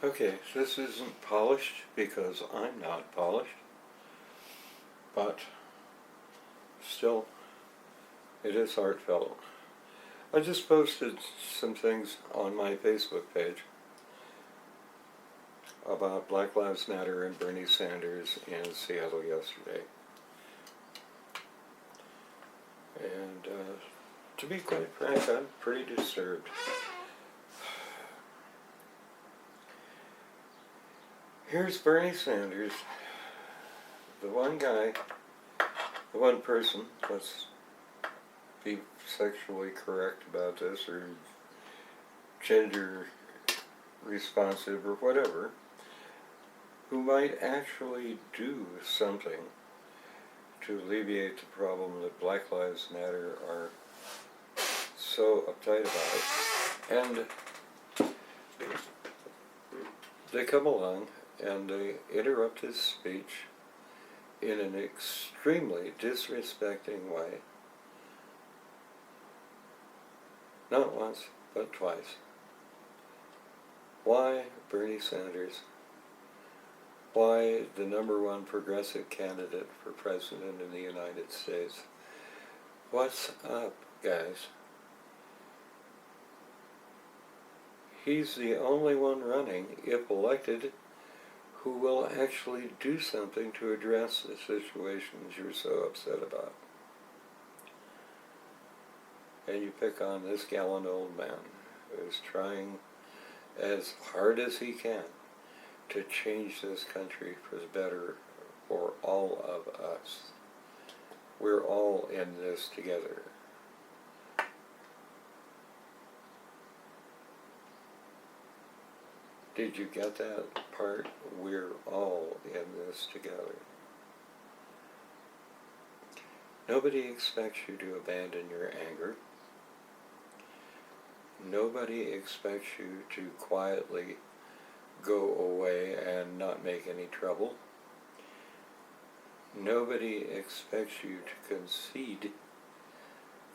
Okay, this isn't polished because I'm not polished, but still, it is heartfelt. I just posted some things on my Facebook page about Black Lives Matter and Bernie Sanders in Seattle yesterday. And to be quite frank, I'm pretty disturbed. Here's Bernie Sanders, the one guy, the one person, let's be sexually correct about this, or gender responsive, or whatever, who might actually do something to alleviate the problem that Black Lives Matter are so uptight about. And they come along and they interrupt his speech in an extremely disrespecting way. Not once, but twice. Why Bernie Sanders? Why the #1 progressive candidate for president in the United States? What's up, guys? He's the only one running, if elected, who will actually do something to address the situations you're so upset about. And you pick on this gallant old man who's trying as hard as he can to change this country for the better for all of us. We're all in this together. Did you get that part? We're all in this together. Nobody expects you to abandon your anger. Nobody expects you to quietly go away and not make any trouble. Nobody expects you to concede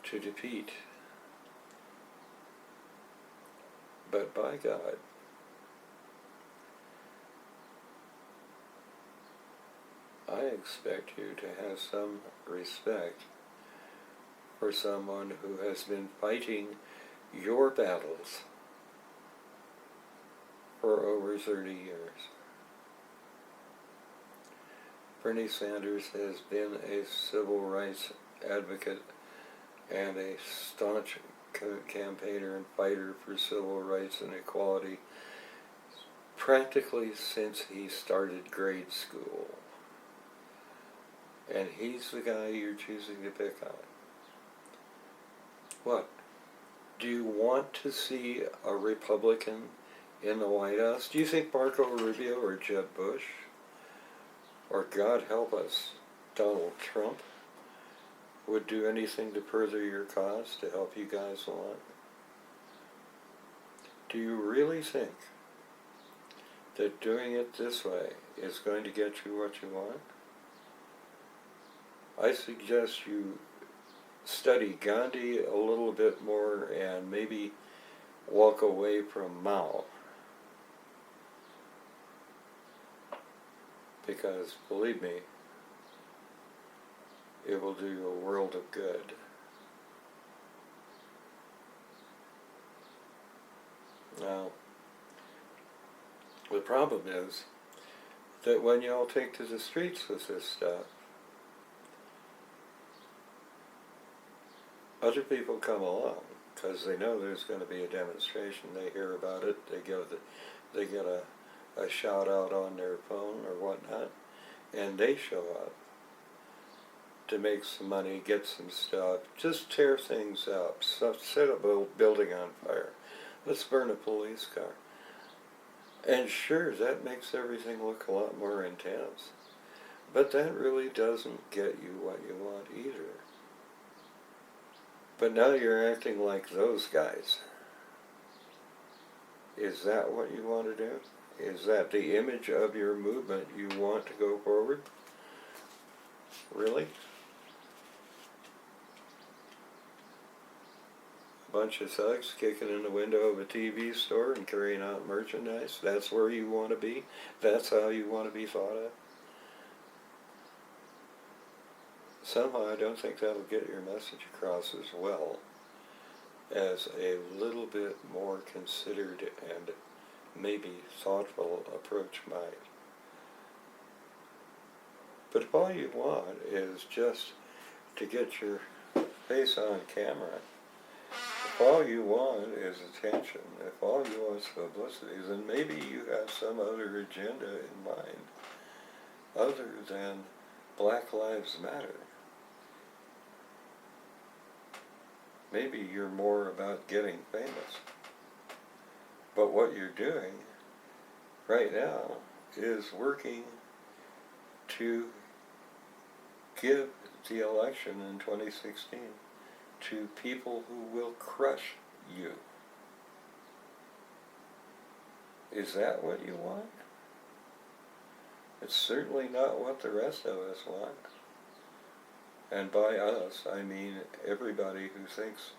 to defeat. But by God, I expect you to have some respect for someone who has been fighting your battles for over 30 years. Bernie Sanders has been a civil rights advocate and a staunch campaigner and fighter for civil rights and equality practically since he started grade school. And he's the guy you're choosing to pick on. What? Do you want to see a Republican in the White House? Do you think Marco Rubio or Jeb Bush, or God help us, Donald Trump, would do anything to further your cause, to help you guys along? Do you really think that doing it this way is going to get you what you want? I suggest you study Gandhi a little bit more and maybe walk away from Mao. Because, believe me, it will do you a world of good. Now, the problem is that when you all take to the streets with this stuff, other people come along because they know there's going to be a demonstration. They hear about it. They get a shout out on their phone or whatnot, and they show up to make some money, get some stuff, just tear things up, set a building on fire. Let's burn a police car. And sure, that makes everything look a lot more intense. But that really doesn't get you what you want either. But now you're acting like those guys. Is that what you want to do? Is that the image of your movement you want to go forward? Really? bunch of thugs kicking in the window of a TV store and carrying out merchandise. That's where you want to be. That's how you want to be thought of. Somehow I don't think that'll get your message across as well as a little bit more considered and maybe thoughtful approach might. But if all you want is just to get your face on camera, if all you want is attention, if all you want is publicity, then maybe you have some other agenda in mind other than Black Lives Matter. Maybe you're more about getting famous. But what you're doing right now is working to give the election in 2016 to people who will crush you. Is that what you want? It's certainly not what the rest of us want. And by us, I mean everybody who thinks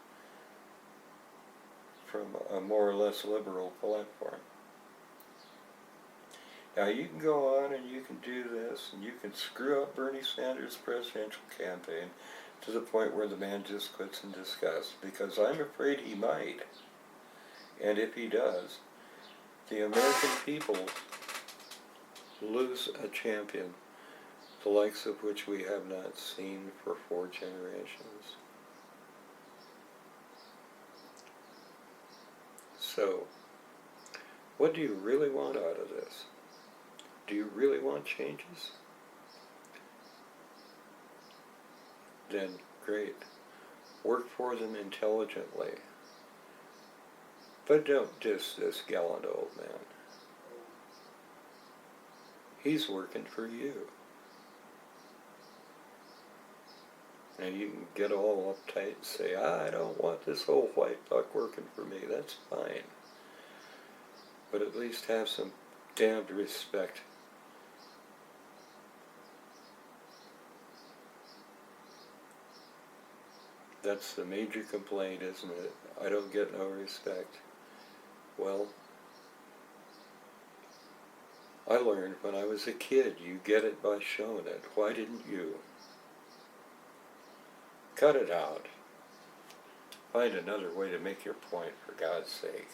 from a more or less liberal platform. Now you can go on and you can do this, and you can screw up Bernie Sanders' presidential campaign to the point where the man just quits in disgust, because I'm afraid he might. And if he does, the American people lose a champion, the likes of which we have not seen for 4 generations. So, what do you really want out of this? Do you really want changes? Then great. Work for them intelligently. But don't diss this gallant old man. He's working for you. And you can get all uptight and say, I don't want this whole white buck working for me. That's fine. But at least have some damned respect. That's the major complaint, isn't it? I don't get no respect. Well, I learned when I was a kid, you get it by showing it. Why didn't you? Cut it out. Find another way to make your point, for God's sake.